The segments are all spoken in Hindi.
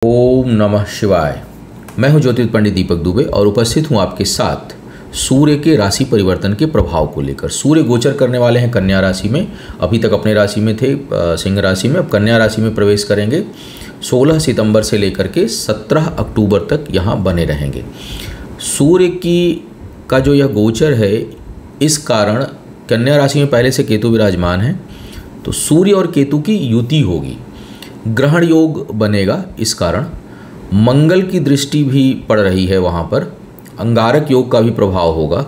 ओम नमः शिवाय। मैं हूं ज्योतिष पंडित दीपक दुबे और उपस्थित हूं आपके साथ सूर्य के राशि परिवर्तन के प्रभाव को लेकर। सूर्य गोचर करने वाले हैं कन्या राशि में। अभी तक अपने राशि में थे सिंह राशि में, अब कन्या राशि में प्रवेश करेंगे। 16 सितंबर से लेकर के 17 अक्टूबर तक यहाँ बने रहेंगे। सूर्य का जो यह गोचर है, इस कारण कन्या राशि में पहले से केतु विराजमान है, तो सूर्य और केतु की युति होगी, ग्रहण योग बनेगा। इस कारण मंगल की दृष्टि भी पड़ रही है वहाँ पर, अंगारक योग का भी प्रभाव होगा,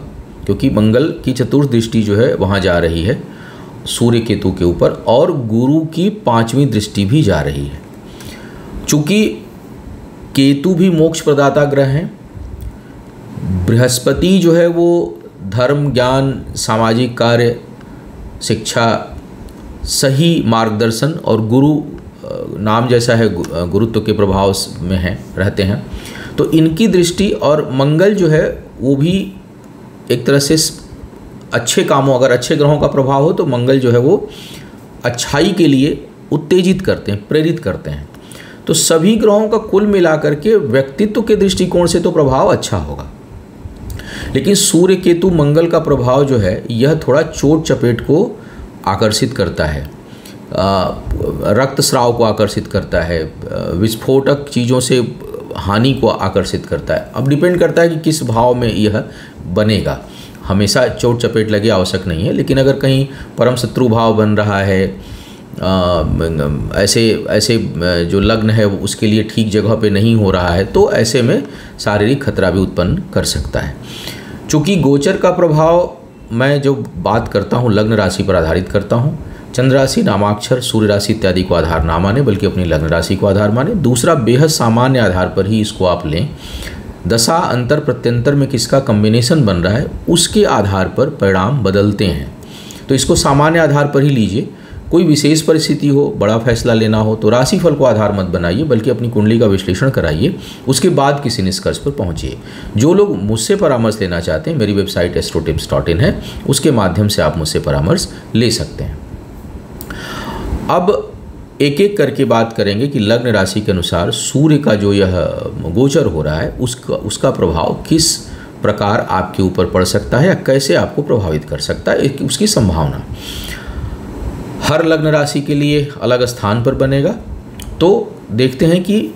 क्योंकि मंगल की चतुर्थ दृष्टि जो है वहाँ जा रही है सूर्य केतु के ऊपर, और गुरु की 5वीं दृष्टि भी जा रही है। चूँकि केतु भी मोक्ष प्रदाता ग्रह हैं, बृहस्पति जो है वो धर्म, ज्ञान, सामाजिक कार्य, शिक्षा, सही मार्गदर्शन, और गुरु नाम जैसा है गुरुत्व के प्रभाव में है रहते हैं, तो इनकी दृष्टि, और मंगल जो है वो भी एक तरह से अच्छे कामों, अगर अच्छे ग्रहों का प्रभाव हो तो मंगल जो है वो अच्छाई के लिए उत्तेजित करते हैं, प्रेरित करते हैं। तो सभी ग्रहों का कुल मिलाकर के व्यक्तित्व के दृष्टिकोण से तो प्रभाव अच्छा होगा, लेकिन सूर्य केतु मंगल का प्रभाव जो है यह थोड़ा चोट चपेट को आकर्षित करता है, रक्तस्राव को आकर्षित करता है, विस्फोटक चीज़ों से हानि को आकर्षित करता है। अब डिपेंड करता है कि किस भाव में यह बनेगा। हमेशा चोट चपेट लगे आवश्यक नहीं है, लेकिन अगर कहीं परम शत्रु भाव बन रहा है, ऐसे जो लग्न है उसके लिए ठीक जगह पे नहीं हो रहा है, तो ऐसे में शारीरिक खतरा भी उत्पन्न कर सकता है। चूँकि गोचर का प्रभाव मैं जो बात करता हूँ लग्न राशि पर आधारित करता हूँ। चंद्र राशि, नामाक्षर, सूर्य राशि इत्यादि को आधार ना माने, बल्कि अपनी लग्न राशि को आधार माने। दूसरा, बेहद सामान्य आधार पर ही इसको आप लें। दशा अंतर प्रत्यंतर में किसका कॉम्बिनेशन बन रहा है उसके आधार पर परिणाम बदलते हैं, तो इसको सामान्य आधार पर ही लीजिए। कोई विशेष परिस्थिति हो, बड़ा फैसला लेना हो, तो राशिफल को आधार मत बनाइए, बल्कि अपनी कुंडली का विश्लेषण कराइए, उसके बाद किसी निष्कर्ष पर पहुंचिए। जो लोग मुझसे परामर्श लेना चाहते हैं, मेरी वेबसाइट astrotips.in है, उसके माध्यम से आप मुझसे परामर्श ले सकते हैं। अब एक एक करके बात करेंगे कि लग्न राशि के अनुसार सूर्य का जो यह गोचर हो रहा है उसका प्रभाव किस प्रकार आपके ऊपर पड़ सकता है, या कैसे आपको प्रभावित कर सकता है, उसकी संभावना। हर लग्न राशि के लिए अलग स्थान पर बनेगा, तो देखते हैं कि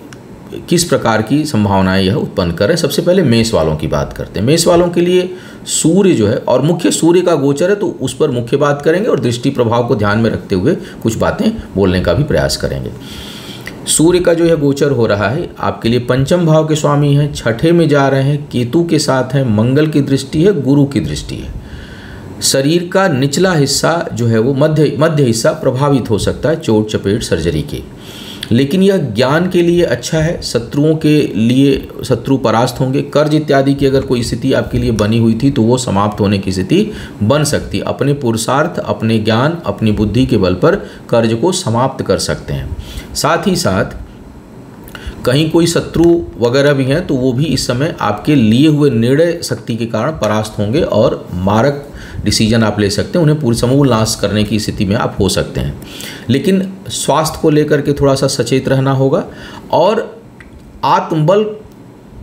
किस प्रकार की संभावनाएं यह उत्पन्न करें। सबसे पहले मेष वालों की बात करते हैं। मेष वालों के लिए सूर्य जो है, और मुख्य सूर्य का गोचर है, तो उस पर मुख्य बात करेंगे, और दृष्टि प्रभाव को ध्यान में रखते हुए कुछ बातें बोलने का भी प्रयास करेंगे। सूर्य का जो यह गोचर हो रहा है आपके लिए पंचम भाव के स्वामी हैं, छठे में जा रहे हैं, केतु के साथ हैं, मंगल की दृष्टि है, गुरु की दृष्टि है। शरीर का निचला हिस्सा जो है वो मध्य हिस्सा प्रभावित हो सकता है चोट चपेट सर्जरी के, लेकिन यह ज्ञान के लिए अच्छा है। शत्रुओं के लिए शत्रु परास्त होंगे। कर्ज इत्यादि की अगर कोई स्थिति आपके लिए बनी हुई थी तो वो समाप्त होने की स्थिति बन सकती है। अपने पुरुषार्थ, अपने ज्ञान, अपनी बुद्धि के बल पर कर्ज को समाप्त कर सकते हैं। साथ ही साथ कहीं कोई शत्रु वगैरह भी हैं तो वो भी इस समय आपके लिए हुए निर्णय शक्ति के कारण परास्त होंगे, और मारक डिसीजन आप ले सकते हैं, उन्हें पूरी समूल नाश करने की स्थिति में आप हो सकते हैं। लेकिन स्वास्थ्य को लेकर के थोड़ा सा सचेत रहना होगा, और आत्मबल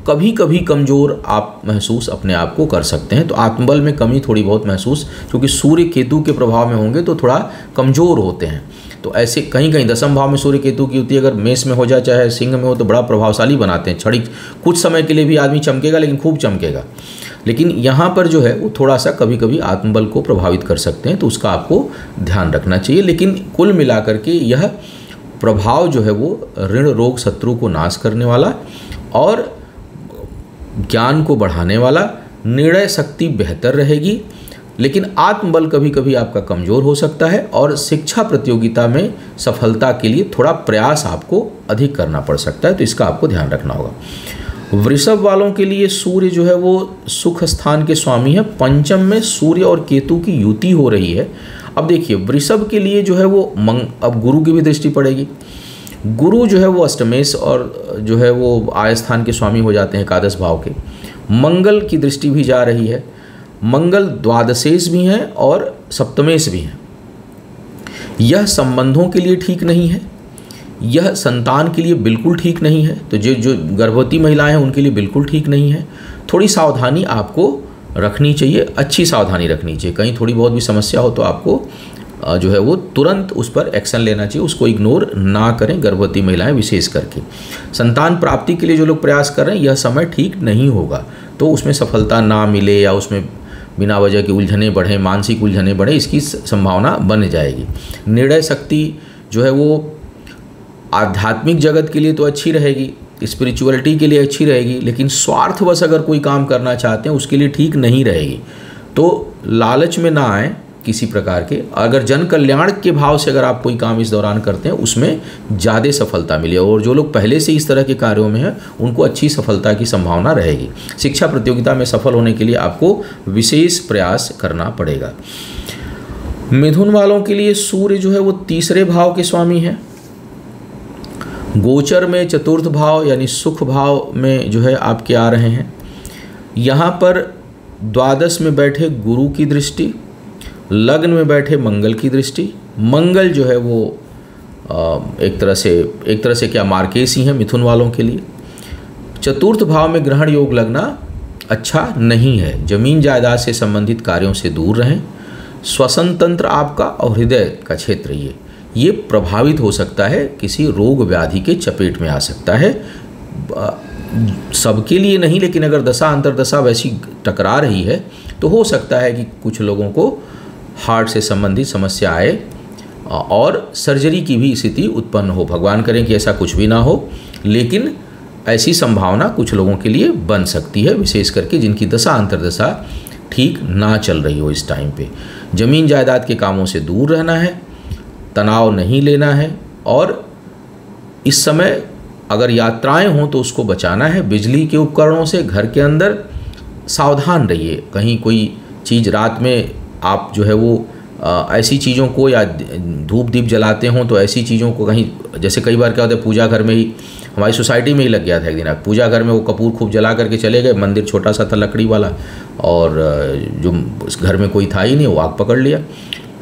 कभी कभी कमज़ोर आप महसूस अपने आप को कर सकते हैं। तो आत्मबल में कमी थोड़ी बहुत महसूस, क्योंकि सूर्य केतु के प्रभाव में होंगे तो थोड़ा कमज़ोर होते हैं। तो ऐसे कहीं कहीं दशम भाव में सूर्य केतु की युति अगर मेष में हो जाए, चाहे सिंह में हो, तो बड़ा प्रभावशाली बनाते हैं। क्षणिक कुछ समय के लिए भी आदमी चमकेगा, लेकिन खूब चमकेगा। लेकिन यहाँ पर जो है वो थोड़ा सा कभी कभी आत्मबल को प्रभावित कर सकते हैं, तो उसका आपको ध्यान रखना चाहिए। लेकिन कुल मिलाकर के यह प्रभाव जो है वो ऋण रोग शत्रु को नाश करने वाला, और ज्ञान को बढ़ाने वाला, निर्णय शक्ति बेहतर रहेगी, लेकिन आत्मबल कभी कभी आपका कमज़ोर हो सकता है, और शिक्षा प्रतियोगिता में सफलता के लिए थोड़ा प्रयास आपको अधिक करना पड़ सकता है, तो इसका आपको ध्यान रखना होगा। वृषभ वालों के लिए सूर्य जो है वो सुख स्थान के स्वामी है। पंचम में सूर्य और केतु की युति हो रही है। अब देखिए, वृषभ के लिए जो है वो अब गुरु की भी दृष्टि पड़ेगी। गुरु जो है वो अष्टमेश और जो है वो आय स्थान के स्वामी हो जाते हैं, एकादश भाव के। मंगल की दृष्टि भी जा रही है। मंगल द्वादशेश भी हैं और सप्तमेश भी हैं। यह संबंधों के लिए ठीक नहीं है, यह संतान के लिए बिल्कुल ठीक नहीं है। तो जो गर्भवती महिलाएं हैं उनके लिए बिल्कुल ठीक नहीं है। थोड़ी सावधानी आपको रखनी चाहिए, अच्छी सावधानी रखनी चाहिए। कहीं थोड़ी बहुत भी समस्या हो तो आपको जो है वो तुरंत उस पर एक्शन लेना चाहिए, उसको इग्नोर ना करें, गर्भवती महिलाएं विशेष करके। संतान प्राप्ति के लिए जो लोग प्रयास कर रहे हैं यह समय ठीक नहीं होगा, तो उसमें सफलता ना मिले या उसमें बिना वजह की उलझने बढ़े, मानसिक उलझने बढ़े, इसकी संभावना बन जाएगी। निर्णय शक्ति जो है वो आध्यात्मिक जगत के लिए तो अच्छी रहेगी, स्पिरिचुअलिटी के लिए अच्छी रहेगी, लेकिन स्वार्थवश अगर कोई काम करना चाहते हैं उसके लिए ठीक नहीं रहेगी। तो लालच में ना आए किसी प्रकार के। अगर जन कल्याण के भाव से अगर आप कोई काम इस दौरान करते हैं उसमें ज़्यादा सफलता मिले, और जो लोग पहले से इस तरह के कार्यों में हैं उनको अच्छी सफलता की संभावना रहेगी। शिक्षा प्रतियोगिता में सफल होने के लिए आपको विशेष प्रयास करना पड़ेगा। मिथुन वालों के लिए सूर्य जो है वो तीसरे भाव के स्वामी हैं। गोचर में चतुर्थ भाव यानी सुख भाव में जो है आपके आ रहे हैं। यहाँ पर द्वादश में बैठे गुरु की दृष्टि, लग्न में बैठे मंगल की दृष्टि। मंगल जो है वो एक तरह से क्या मार्केस ही है मिथुन वालों के लिए। चतुर्थ भाव में ग्रहण योग लगना अच्छा नहीं है। जमीन जायदाद से संबंधित कार्यों से दूर रहें। श्वसन तंत्र आपका और हृदय का क्षेत्र ये प्रभावित हो सकता है, किसी रोग व्याधि के चपेट में आ सकता है। सबके लिए नहीं, लेकिन अगर दशा अंतर्दशा वैसी टकरा रही है तो हो सकता है कि कुछ लोगों को हार्ट से संबंधित समस्या आए और सर्जरी की भी स्थिति उत्पन्न हो। भगवान करें कि ऐसा कुछ भी ना हो, लेकिन ऐसी संभावना कुछ लोगों के लिए बन सकती है, विशेष करके जिनकी दशा अंतर्दशा ठीक ना चल रही हो इस टाइम पे। जमीन जायदाद के कामों से दूर रहना है, तनाव नहीं लेना है, और इस समय अगर यात्राएं हों तो उसको बचाना है। बिजली के उपकरणों से घर के अंदर सावधान रहिए। कहीं कोई चीज़ रात में आप जो है वो ऐसी चीज़ों को, या धूप दीप जलाते हों तो ऐसी चीज़ों को कहीं, जैसे कई बार क्या होता है पूजा घर में ही, हमारी सोसाइटी में ही लग गया था एक दिन, पूजा घर में वो कपूर खूब जला करके चले गए, मंदिर छोटा सा था लकड़ी वाला, और जो उस घर में कोई था ही नहीं, वो आग पकड़ लिया।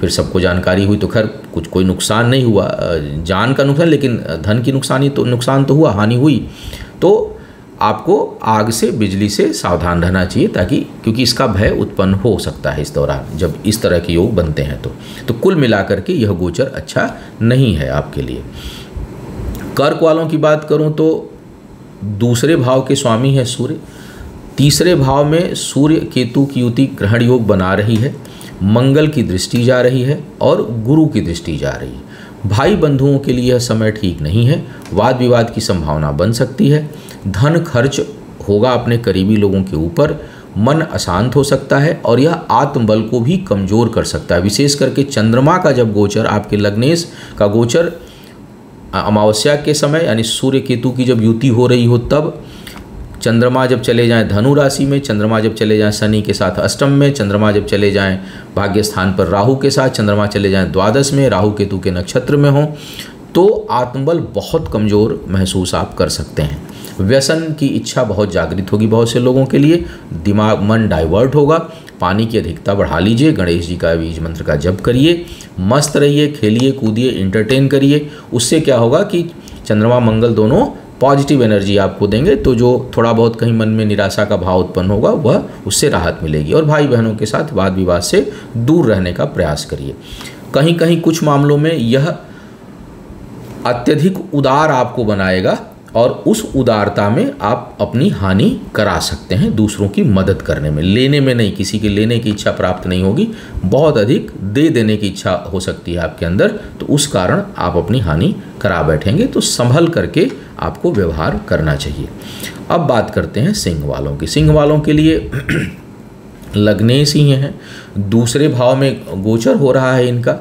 फिर सबको जानकारी हुई तो खैर कोई नुकसान नहीं हुआ, जान का नुकसान, लेकिन धन की नुकसान तो हुआ, हानि हुई। तो आपको आग से, बिजली से सावधान रहना चाहिए, ताकि, क्योंकि इसका भय उत्पन्न हो सकता है इस दौरान जब इस तरह के योग बनते हैं। तो कुल मिलाकर के यह गोचर अच्छा नहीं है आपके लिए। कर्क वालों की बात करूं तो दूसरे भाव के स्वामी है सूर्य। तीसरे भाव में सूर्य केतु की युति ग्रहण योग बना रही है। मंगल की दृष्टि जा रही है और गुरु की दृष्टि जा रही है। भाई बंधुओं के लिए यह समय ठीक नहीं है। वाद विवाद की संभावना बन सकती है। धन खर्च होगा अपने करीबी लोगों के ऊपर। मन अशांत हो सकता है और यह आत्मबल को भी कमज़ोर कर सकता है। विशेष करके चंद्रमा का जब गोचर, आपके लग्नेश का गोचर अमावस्या के समय, यानी सूर्य केतु की जब युति हो रही हो, तब चंद्रमा जब चले जाएं धनु राशि में, चंद्रमा जब चले जाएं शनि के साथ अष्टम में, चंद्रमा जब चले जाएं भाग्य स्थान पर राहु के साथ, चंद्रमा चले जाएं द्वादश में, राहु केतु के नक्षत्र में हों, तो आत्मबल बहुत कमज़ोर महसूस आप कर सकते हैं। व्यसन की इच्छा बहुत जागृत होगी बहुत से लोगों के लिए। दिमाग, मन डाइवर्ट होगा। पानी की अधिकता बढ़ा लीजिए। गणेश जी का बीज मंत्र का जप करिए। मस्त रहिए, खेलिए कूदिए, इंटरटेन करिए। उससे क्या होगा कि चंद्रमा मंगल दोनों पॉजिटिव एनर्जी आपको देंगे, तो जो थोड़ा बहुत कहीं मन में निराशा का भाव उत्पन्न होगा वह उससे राहत मिलेगी। और भाई बहनों के साथ वाद विवाद से दूर रहने का प्रयास करिए। कहीं कहीं कुछ मामलों में यह अत्यधिक उदार आपको बनाएगा और उस उदारता में आप अपनी हानि करा सकते हैं दूसरों की मदद करने में। लेने में नहीं, किसी के लेने की इच्छा प्राप्त नहीं होगी, बहुत अधिक दे देने की इच्छा हो सकती है आपके अंदर, तो उस कारण आप अपनी हानि करा बैठेंगे। तो संभल करके आपको व्यवहार करना चाहिए। अब बात करते हैं सिंह वालों की। सिंह वालों के लिए लग्नेश ही हैं, दूसरे भाव में गोचर हो रहा है इनका।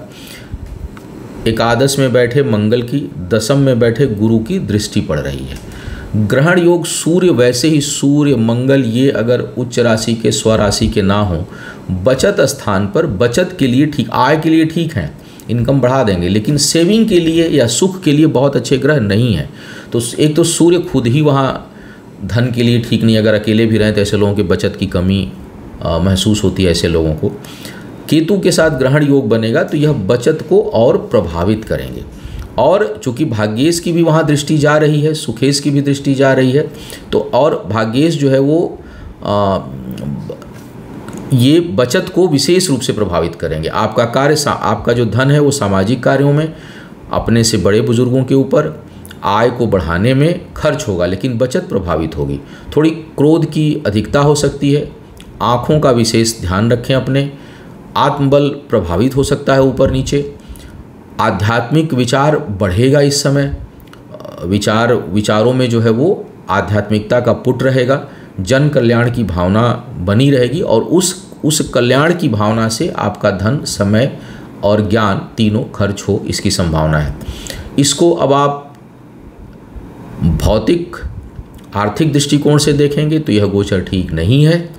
एकादश में बैठे मंगल की, दशम में बैठे गुरु की दृष्टि पड़ रही है। ग्रहण योग सूर्य, वैसे ही सूर्य मंगल ये अगर उच्च राशि के, स्वराशि के ना हो, बचत स्थान पर बचत के लिए ठीक, आय के लिए ठीक हैं, इनकम बढ़ा देंगे, लेकिन सेविंग के लिए या सुख के लिए बहुत अच्छे ग्रह नहीं हैं। तो एक तो सूर्य खुद ही वहाँ धन के लिए ठीक नहीं, अगर अकेले भी रहें तो ऐसे लोगों की बचत की कमी महसूस होती है ऐसे लोगों को। केतु के साथ ग्रहण योग बनेगा तो यह बचत को और प्रभावित करेंगे। और चूँकि भाग्येश की भी वहाँ दृष्टि जा रही है, सुखेश की भी दृष्टि जा रही है, तो और भाग्येश जो है वो ये बचत को विशेष रूप से प्रभावित करेंगे। आपका कार्य, आपका जो धन है वो सामाजिक कार्यों में, अपने से बड़े बुजुर्गों के ऊपर, आय को बढ़ाने में खर्च होगा, लेकिन बचत प्रभावित होगी। थोड़ी क्रोध की अधिकता हो सकती है, आँखों का विशेष ध्यान रखें अपने, आत्मबल प्रभावित हो सकता है ऊपर नीचे, आध्यात्मिक विचार बढ़ेगा इस समय, विचारों में जो है वो आध्यात्मिकता का पुट रहेगा, जन कल्याण की भावना बनी रहेगी और उस कल्याण की भावना से आपका धन, समय और ज्ञान तीनों खर्च हो, इसकी संभावना है। इसको अब आप भौतिक आर्थिक दृष्टिकोण से देखेंगे तो यह गोचर ठीक नहीं है।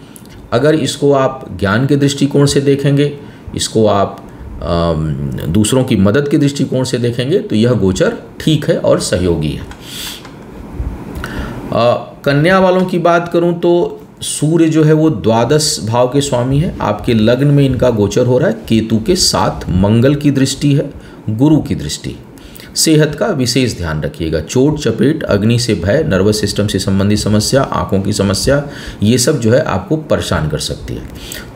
अगर इसको आप ज्ञान के दृष्टिकोण से देखेंगे, इसको आप दूसरों की मदद के दृष्टिकोण से देखेंगे तो यह गोचर ठीक है और सहयोगी है। कन्या वालों की बात करूं तो सूर्य जो है वो द्वादश भाव के स्वामी है। आपके लग्न में इनका गोचर हो रहा है, केतु के साथ मंगल की दृष्टि है, गुरु की दृष्टि। सेहत का विशेष ध्यान रखिएगा, चोट चपेट, अग्नि से भय, नर्वस सिस्टम से संबंधित समस्या, आंखों की समस्या, ये सब जो है आपको परेशान कर सकती है।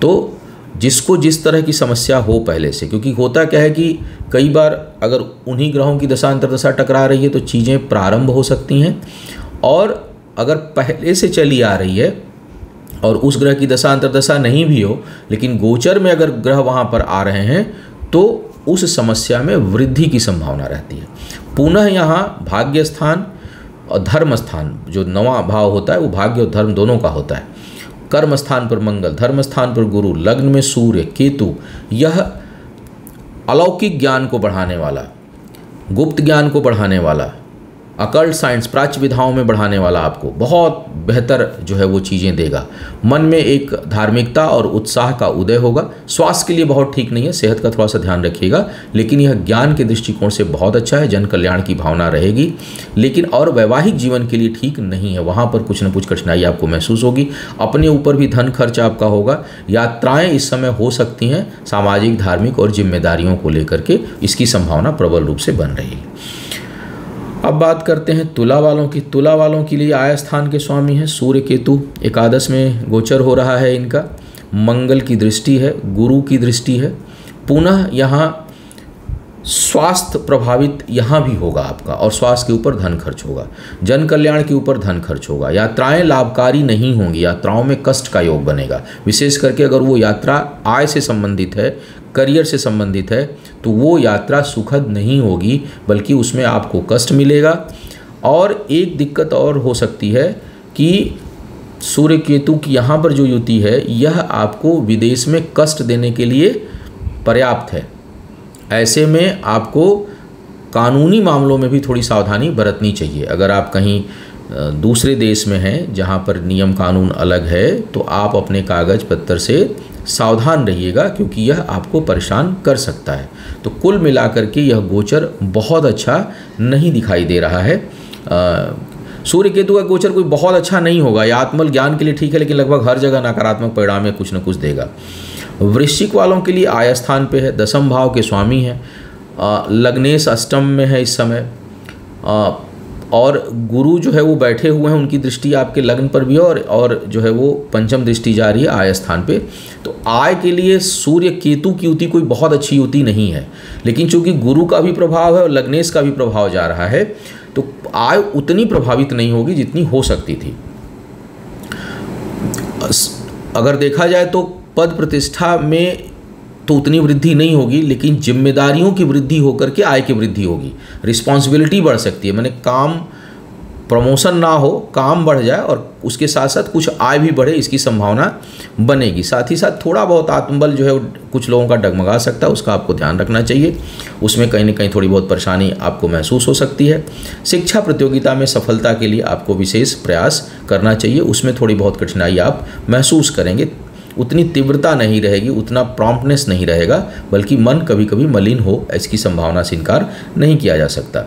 तो जिसको जिस तरह की समस्या हो पहले से, क्योंकि होता क्या है कि कई बार अगर उन्हीं ग्रहों की दशा अंतर्दशा टकरा रही है तो चीज़ें प्रारंभ हो सकती हैं, और अगर पहले से चली आ रही है और उस ग्रह की दशा अंतर्दशा नहीं भी हो, लेकिन गोचर में अगर ग्रह वहाँ पर आ रहे हैं तो उस समस्या में वृद्धि की संभावना रहती है। पुनः यहाँ भाग्य स्थान और धर्म स्थान, जो 9वां भाव होता है वो भाग्य और धर्म दोनों का होता है। कर्म स्थान पर मंगल, धर्म स्थान पर गुरु, लग्न में सूर्य, केतु, यह अलौकिक ज्ञान को बढ़ाने वाला, गुप्त ज्ञान को बढ़ाने वाला, अकल्ट साइंस, प्राच्य विधाओं में बढ़ाने वाला आपको बहुत बेहतर जो है वो चीज़ें देगा। मन में एक धार्मिकता और उत्साह का उदय होगा। स्वास्थ्य के लिए बहुत ठीक नहीं है, सेहत का थोड़ा सा ध्यान रखिएगा, लेकिन यह ज्ञान के दृष्टिकोण से बहुत अच्छा है, जन कल्याण की भावना रहेगी। लेकिन और वैवाहिक जीवन के लिए ठीक नहीं है, वहाँ पर कुछ न कुछ कठिनाई आपको महसूस होगी। अपने ऊपर भी धन खर्च आपका होगा। यात्राएँ इस समय हो सकती हैं, सामाजिक, धार्मिक और जिम्मेदारियों को लेकर के इसकी संभावना प्रबल रूप से बन रही है। अब बात करते हैं तुला वालों की। तुला वालों के लिए आय स्थान के स्वामी हैं सूर्य केतु, एकादश में गोचर हो रहा है इनका, मंगल की दृष्टि है, गुरु की दृष्टि है। पुनः यहाँ स्वास्थ्य प्रभावित यहाँ भी होगा आपका, और स्वास्थ्य के ऊपर धन खर्च होगा, जन कल्याण के ऊपर धन खर्च होगा। यात्राएं लाभकारी नहीं होंगी, यात्राओं में कष्ट का योग बनेगा, विशेष करके अगर वो यात्रा आय से संबंधित है, करियर से संबंधित है, तो वो यात्रा सुखद नहीं होगी, बल्कि उसमें आपको कष्ट मिलेगा। और एक दिक्कत और हो सकती है कि सूर्य केतु की यहाँ पर जो युति है, यह आपको विदेश में कष्ट देने के लिए पर्याप्त है। ऐसे में आपको कानूनी मामलों में भी थोड़ी सावधानी बरतनी चाहिए। अगर आप कहीं दूसरे देश में हैं जहाँ पर नियम कानून अलग है, तो आप अपने कागज पत्र से सावधान रहिएगा, क्योंकि यह आपको परेशान कर सकता है। तो कुल मिलाकर के यह गोचर बहुत अच्छा नहीं दिखाई दे रहा है। सूर्य केतु का गोचर कोई बहुत अच्छा नहीं होगा, या आत्मल ज्ञान के लिए ठीक है, लेकिन लगभग हर जगह नकारात्मक परिणाम में कुछ न कुछ देगा। वृश्चिक वालों के लिए आय स्थान पे है, दशम भाव के स्वामी हैं, लग्नेश अष्टम में है इस समय, और गुरु जो है वो बैठे हुए हैं, उनकी दृष्टि आपके लग्न पर भी है, और जो है वो पंचम दृष्टि जा रही है आय स्थान पे। तो आय के लिए सूर्य केतु की युति कोई बहुत अच्छी युति नहीं है, लेकिन चूंकि गुरु का भी प्रभाव है और लग्नेश का भी प्रभाव जा रहा है, तो आय उतनी प्रभावित नहीं होगी जितनी हो सकती थी। अगर देखा जाए तो पद प्रतिष्ठा में तो उतनी वृद्धि नहीं होगी, लेकिन जिम्मेदारियों की वृद्धि होकर के आय की वृद्धि होगी, रिस्पॉन्सिबिलिटी बढ़ सकती है। मैंने काम प्रमोशन ना हो, काम बढ़ जाए और उसके साथ साथ कुछ आय भी बढ़े, इसकी संभावना बनेगी। साथ ही साथ थोड़ा बहुत आत्मबल जो है कुछ लोगों का डगमगा सकता है, उसका आपको ध्यान रखना चाहिए। उसमें कहीं ना कहीं थोड़ी बहुत परेशानी आपको महसूस हो सकती है। शिक्षा प्रतियोगिता में सफलता के लिए आपको विशेष प्रयास करना चाहिए, उसमें थोड़ी बहुत कठिनाई आप महसूस करेंगे। उतनी तीव्रता नहीं रहेगी, उतना प्रॉम्प्टनेस नहीं रहेगा, बल्कि मन कभी कभी मलिन हो, इसकी संभावना से इनकार नहीं किया जा सकता।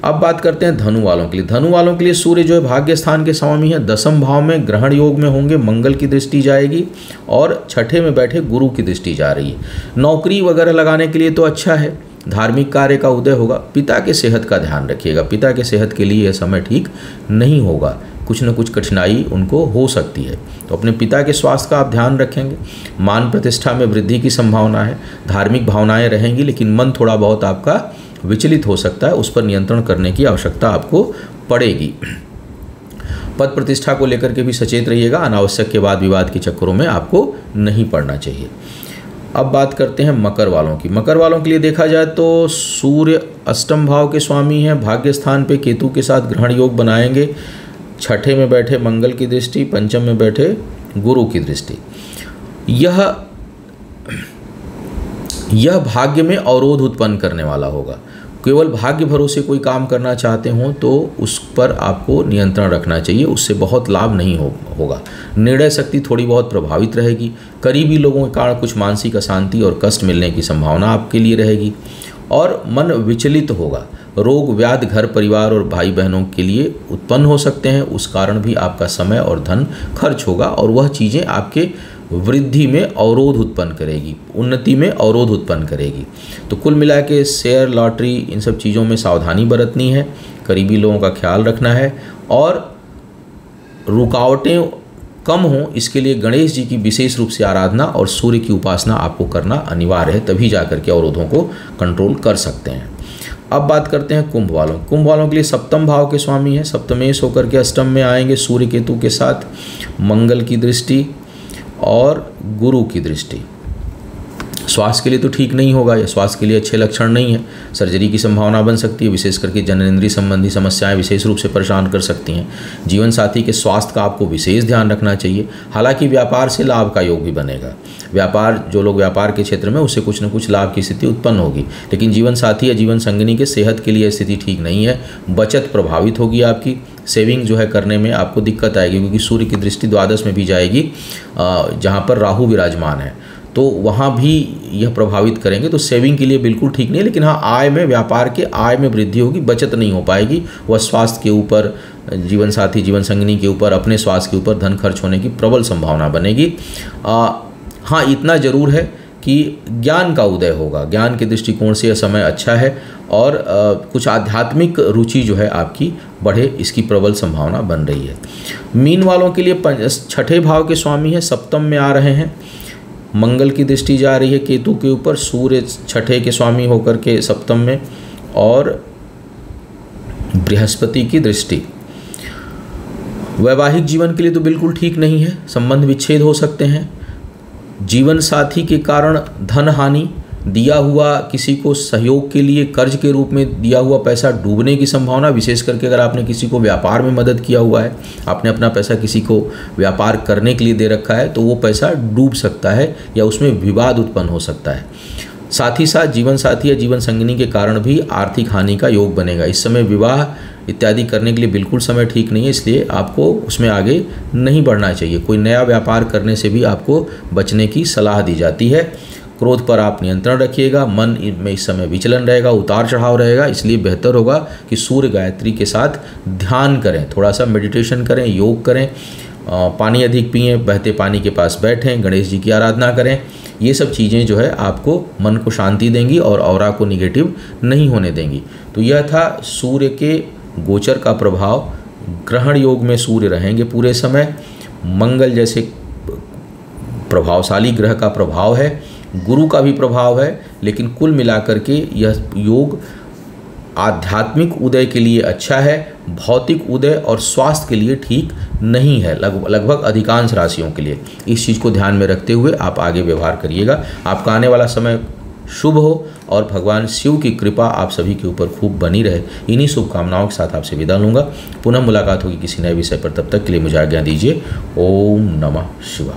अब बात करते हैं धनु वालों के लिए। धनु वालों के लिए सूर्य जो है भाग्य स्थान के स्वामी है, दशम भाव में ग्रहण योग में होंगे, मंगल की दृष्टि जाएगी, और छठे में बैठे गुरु की दृष्टि जा रही है। नौकरी वगैरह लगाने के लिए तो अच्छा है, धार्मिक कार्य का उदय होगा। पिता के सेहत का ध्यान रखिएगा, पिता के सेहत के लिए यह समय ठीक नहीं होगा, कुछ न कुछ कठिनाई उनको हो सकती है, तो अपने पिता के स्वास्थ्य का आप ध्यान रखेंगे। मान प्रतिष्ठा में वृद्धि की संभावना है, धार्मिक भावनाएं रहेंगी, लेकिन मन थोड़ा बहुत आपका विचलित हो सकता है, उस पर नियंत्रण करने की आवश्यकता आपको पड़ेगी। पद प्रतिष्ठा को लेकर के भी सचेत रहिएगा, अनावश्यक के वाद विवाद के चक्करों में आपको नहीं पड़ना चाहिए। अब बात करते हैं मकर वालों की। मकर वालों के लिए देखा जाए तो सूर्य अष्टम भाव के स्वामी हैं, भाग्य स्थान पे केतु के साथ ग्रहण योग बनाएंगे, छठे में बैठे मंगल की दृष्टि, पंचम में बैठे गुरु की दृष्टि। यह भाग्य में अवरोध उत्पन्न करने वाला होगा। केवल भाग्य भरोसे कोई काम करना चाहते हों तो उस पर आपको नियंत्रण रखना चाहिए, उससे बहुत लाभ नहीं होगा। निर्णय शक्ति थोड़ी बहुत प्रभावित रहेगी, करीबी लोगों के कारण कुछ मानसिक अशांति और कष्ट मिलने की संभावना आपके लिए रहेगी और मन विचलित होगा। रोग व्याधि घर परिवार और भाई बहनों के लिए उत्पन्न हो सकते हैं, उस कारण भी आपका समय और धन खर्च होगा और वह चीज़ें आपके वृद्धि में अवरोध उत्पन्न करेगी, उन्नति में अवरोध उत्पन्न करेगी। तो कुल मिला के शेयर लॉटरी इन सब चीज़ों में सावधानी बरतनी है, करीबी लोगों का ख्याल रखना है और रुकावटें कम हों इसके लिए गणेश जी की विशेष रूप से आराधना और सूर्य की उपासना आपको करना अनिवार्य है, तभी जा कर के अवरोधों को कंट्रोल कर सकते हैं। अब बात करते हैं कुंभ वालों। कुंभ वालों के लिए सप्तम भाव के स्वामी हैं, सप्तमेश होकर के अष्टम में आएंगे, सूर्य केतु के साथ मंगल की दृष्टि और गुरु की दृष्टि। स्वास्थ्य के लिए तो ठीक नहीं होगा, या स्वास्थ्य के लिए अच्छे लक्षण नहीं है, सर्जरी की संभावना बन सकती है, विशेष करके जननेंद्रिय संबंधी समस्याएं विशेष रूप से परेशान कर सकती हैं। जीवन साथी के स्वास्थ्य का आपको विशेष ध्यान रखना चाहिए। हालांकि व्यापार से लाभ का योग भी बनेगा, व्यापार जो लोग व्यापार के क्षेत्र में उससे कुछ न कुछ लाभ की स्थिति उत्पन्न होगी, लेकिन जीवन साथी या जीवन संगिनी के सेहत के लिए स्थिति ठीक नहीं है। बचत प्रभावित होगी, आपकी सेविंग जो है करने में आपको दिक्कत आएगी, क्योंकि सूर्य की दृष्टि द्वादश में भी जाएगी जहाँ पर राहु विराजमान है, तो वहाँ भी यह प्रभावित करेंगे। तो सेविंग के लिए बिल्कुल ठीक नहीं, लेकिन हाँ आय में, व्यापार के आय में वृद्धि होगी, बचत नहीं हो पाएगी। वह स्वास्थ्य के ऊपर, जीवन साथी जीवन संगिनी के ऊपर, अपने स्वास्थ्य के ऊपर धन खर्च होने की प्रबल संभावना बनेगी। हाँ इतना जरूर है कि ज्ञान का उदय होगा, ज्ञान के दृष्टिकोण से यह समय अच्छा है और कुछ आध्यात्मिक रुचि जो है आपकी बढ़े, इसकी प्रबल संभावना बन रही है। मीन वालों के लिए छठे भाव के स्वामी हैं, सप्तम में आ रहे हैं, मंगल की दृष्टि जा रही है केतु के ऊपर, सूर्य छठे के स्वामी होकर के सप्तम में और बृहस्पति की दृष्टि। वैवाहिक जीवन के लिए तो बिल्कुल ठीक नहीं है, संबंध विच्छेद हो सकते हैं, जीवन साथी के कारण धन हानि, दिया हुआ किसी को सहयोग के लिए कर्ज के रूप में दिया हुआ पैसा डूबने की संभावना, विशेष करके अगर आपने किसी को व्यापार में मदद किया हुआ है, आपने अपना पैसा किसी को व्यापार करने के लिए दे रखा है, तो वो पैसा डूब सकता है या उसमें विवाद उत्पन्न हो सकता है। साथ ही साथ जीवन साथी या जीवन संगिनी के कारण भी आर्थिक हानि का योग बनेगा। इस समय विवाह इत्यादि करने के लिए बिल्कुल समय ठीक नहीं है, इसलिए आपको उसमें आगे नहीं बढ़ना चाहिए। कोई नया व्यापार करने से भी आपको बचने की सलाह दी जाती है। क्रोध पर आप नियंत्रण रखिएगा, मन में इस समय विचलन रहेगा, उतार चढ़ाव रहेगा, इसलिए बेहतर होगा कि सूर्य गायत्री के साथ ध्यान करें, थोड़ा सा मेडिटेशन करें, योग करें, पानी अधिक पिएं, बहते पानी के पास बैठें, गणेश जी की आराधना करें। ये सब चीज़ें जो है आपको मन को शांति देंगी और ऑरा को निगेटिव नहीं होने देंगी। तो यह था सूर्य के गोचर का प्रभाव। ग्रहण योग में सूर्य रहेंगे पूरे समय, मंगल जैसे प्रभावशाली ग्रह का प्रभाव है, गुरु का भी प्रभाव है, लेकिन कुल मिलाकर के यह योग आध्यात्मिक उदय के लिए अच्छा है, भौतिक उदय और स्वास्थ्य के लिए ठीक नहीं है, लगभग अधिकांश राशियों के लिए। इस चीज़ को ध्यान में रखते हुए आप आगे व्यवहार करिएगा। आपका आने वाला समय शुभ हो और भगवान शिव की कृपा आप सभी के ऊपर खूब बनी रहे। इन्हीं शुभकामनाओं के साथ आपसे विदा लूँगा। पुनः मुलाकात होगी किसी नए विषय पर, तब तक के लिए मुझे आज्ञा दीजिए। ओम नमः शिवाय।